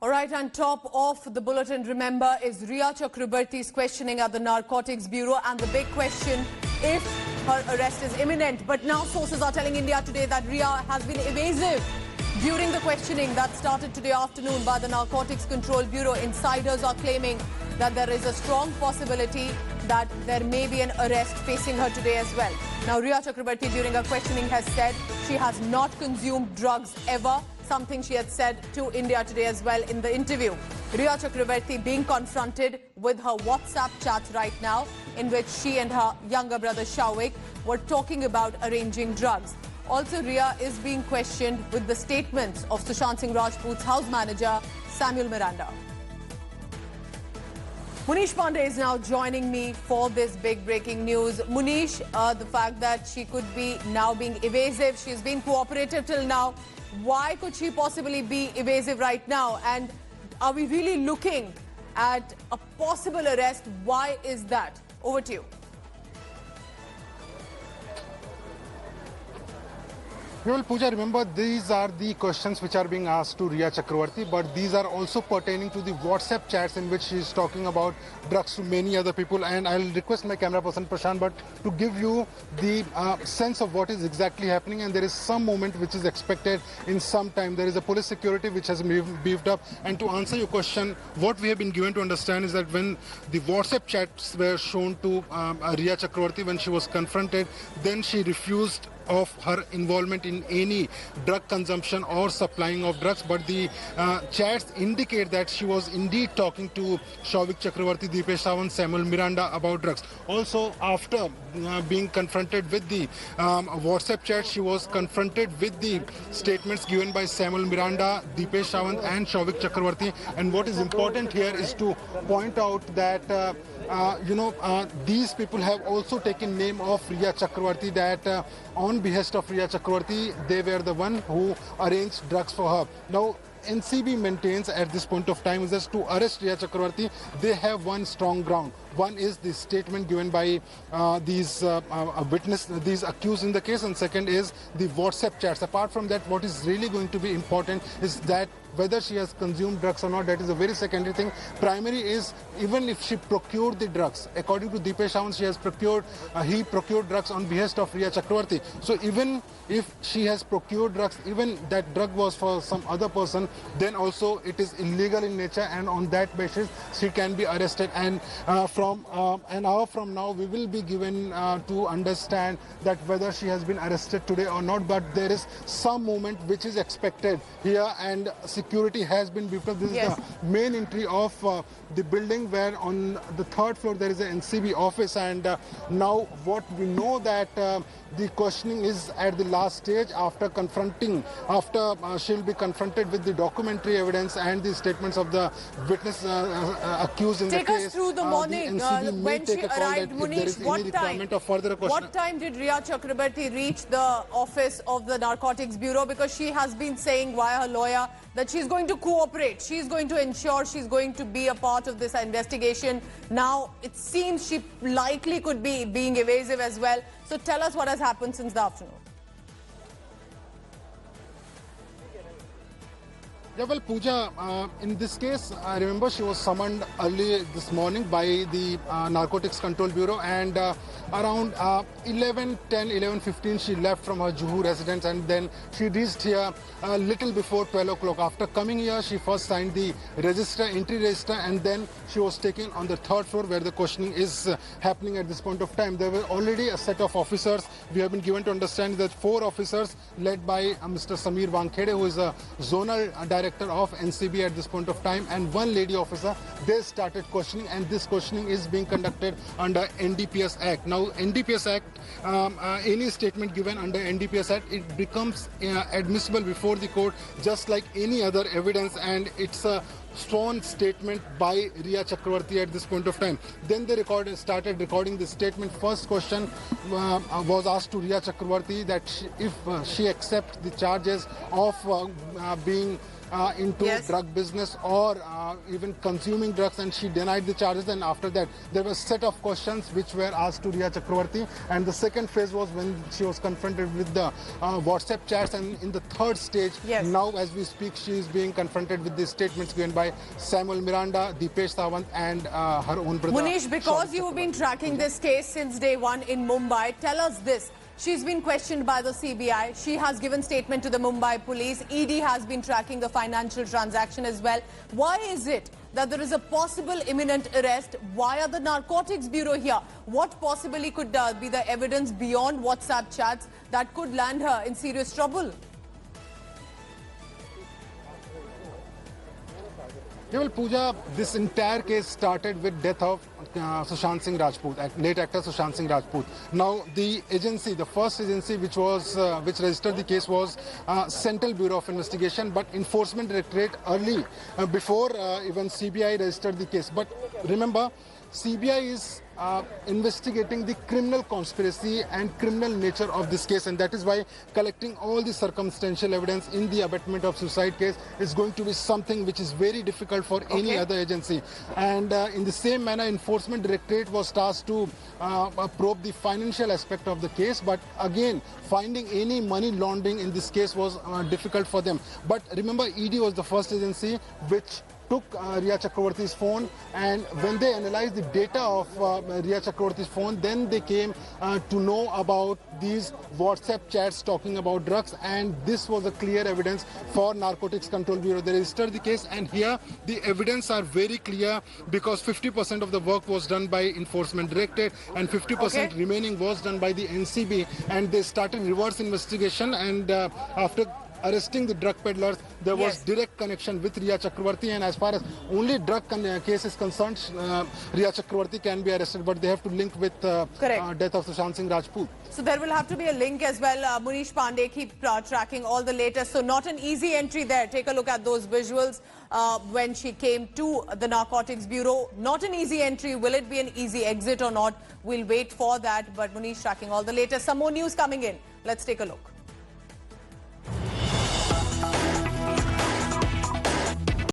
All right, on top of the bulletin, remember, is Rhea Chakrabarty's questioning at the Narcotics Bureau, and the big question, if her arrest is imminent. But now sources are telling India Today that Rhea has been evasive during the questioning that started today afternoon by the Narcotics Control Bureau. Insiders are claiming that there is a strong possibility that there may be an arrest facing her today as well. Now, Rhea Chakrabarty during her questioning has said she has not consumed drugs ever, something she had said to India Today as well in the interview. Rhea Chakrabarty being confronted with her WhatsApp chats right now, in which she and her younger brother Shawik were talking about arranging drugs. Also, Rhea is being questioned with the statements of Sushant Singh Rajput's house manager, Samuel Miranda. Munish Pandey is now joining me for this big breaking news. Munish, the fact that she could be now being evasive, she's been cooperative till now. Why could she possibly be evasive right now? And are we really looking at a possible arrest? Why is that? Over to you. Well, Pooja, remember, these are the questions which are being asked to Rhea Chakrabarty, but these are also pertaining to the WhatsApp chats in which she is talking about drugs to many other people. And I'll request my camera person, Prashant, but to give you the sense of what is exactly happening. And there is some movement which is expected in some time. There is a police security which has beefed up. And to answer your question, what we have been given to understand is that when the WhatsApp chats were shown to Rhea Chakrabarty when she was confronted, then she refused of her involvement in any drug consumption or supplying of drugs, but the chats indicate that she was indeed talking to Shawik Chakrabarty, Deepesh Sawant, Samuel Miranda about drugs. Also, after being confronted with the WhatsApp chat, she was confronted with the statements given by Samuel Miranda, Deepesh Sawant and Shawik Chakrabarty. And what is important here is to point out that these people have also taken name of Rhea Chakrabarty, that on behest of Rhea Chakrabarty, they were the one who arranged drugs for her. Now, NCB maintains at this point of time is that to arrest Rhea Chakrabarty, they have one strong ground. One is the statement given by these these accused in the case, and second is the WhatsApp chats. Apart from that, what is really going to be important is that whether she has consumed drugs or not, that is a very secondary thing. Primary is even if she procured the drugs. According to Deepesh Sawant, she has procured, he procured drugs on behest of Rhea Chakrabarty. So even if she has procured drugs, even that drug was for some other person, then also it is illegal in nature, and on that basis she can be arrested. And from an hour from now, we will be given to understand that whether she has been arrested today or not. But there is some movement which is expected here, and security has been beefed up. This is the main entry of the building, where on the third floor there is an NCB office. And now what we know that the questioning is at the last stage after she'll be confronted with the documentary evidence and the statements of the witness accused in the case. Take us through the morning when she arrived, Munish. What time did Rhea Chakrabarty reach the office of the Narcotics Bureau? Because she has been saying via her lawyer that she's going to cooperate. She's going to ensure she's going to be a part of this investigation. Now, it seems she likely could be being evasive as well. So tell us what has happened since the afternoon. Yeah, well, Pooja, in this case, I remember she was summoned early this morning by the Narcotics Control Bureau, and around 11:15 she left from her Juhu residence, and then she reached here a little before 12 o'clock. After coming here, she first signed the entry register, and then she was taken on the third floor where the questioning is happening at this point of time. There were already a set of officers. We have been given to understand that 4 officers led by Mr. Samir Wankhede, who is a zonal director of NCB at this point of time, and 1 lady officer. They started questioning, and this questioning is being conducted under NDPS Act. Now, NDPS Act, any statement given under NDPS Act, it becomes admissible before the court just like any other evidence, and it's a sworn statement by Rhea Chakrabarty at this point of time. Then they started recording the statement. First question was asked to Rhea Chakrabarty that if she accepts the charges of being into Yes. drug business or even consuming drugs, and she denied the charges. And after that, there was a set of questions which were asked to Riya Chakravarti. And the second phase was when she was confronted with the WhatsApp chats. And in the third stage, Yes. now as we speak, she is being confronted with the statements given by Samuel Miranda, Deepesh Sawant, and her own brother. Munish, because Shaunak you've been Chakravarti. tracking this case since day one in Mumbai, tell us this. She's been questioned by the CBI. She has given statement to the Mumbai police. ED has been tracking the financial transaction as well. Why is it that there is a possible imminent arrest via the Narcotics Bureau here? What possibly could be the evidence beyond WhatsApp chats that could land her in serious trouble? Yeah, well, Pooja, this entire case started with death of Sushant Singh Rajput, late actor Sushant Singh Rajput. Now, the agency, the first agency which registered the case was Central Bureau of Investigation, but Enforcement Directorate early, before even CBI registered the case. But remember, CBI is investigating the criminal conspiracy and criminal nature of this case, and that is why collecting all the circumstantial evidence in the abetment of suicide case is going to be something which is very difficult for any other agency. And in the same manner, Enforcement Directorate was tasked to probe the financial aspect of the case, but again, finding any money laundering in this case was difficult for them. But remember, ED was the first agency which took Riya Chakravarti's phone, and when they analyzed the data of Riya Chakravarti's phone, then they came to know about these WhatsApp chats talking about drugs, and this was a clear evidence for Narcotics Control Bureau. They registered the case, and here the evidence are very clear because 50% of the work was done by Enforcement Directorate and 50% remaining was done by the NCB, and they started reverse investigation, and after arresting the drug peddlers, there was direct connection with Riya Chakravarti, and as far as only drug case is concerned, Riya Chakravarti can be arrested, but they have to link with death of Sushant Singh Rajput. So there will have to be a link as well. Munish Pandey, keep tracking all the latest. So not an easy entry there. Take a look at those visuals when she came to the Narcotics Bureau. Not an easy entry. Will it be an easy exit or not? We'll wait for that. But Munish tracking all the latest. Some more news coming in. Let's take a look.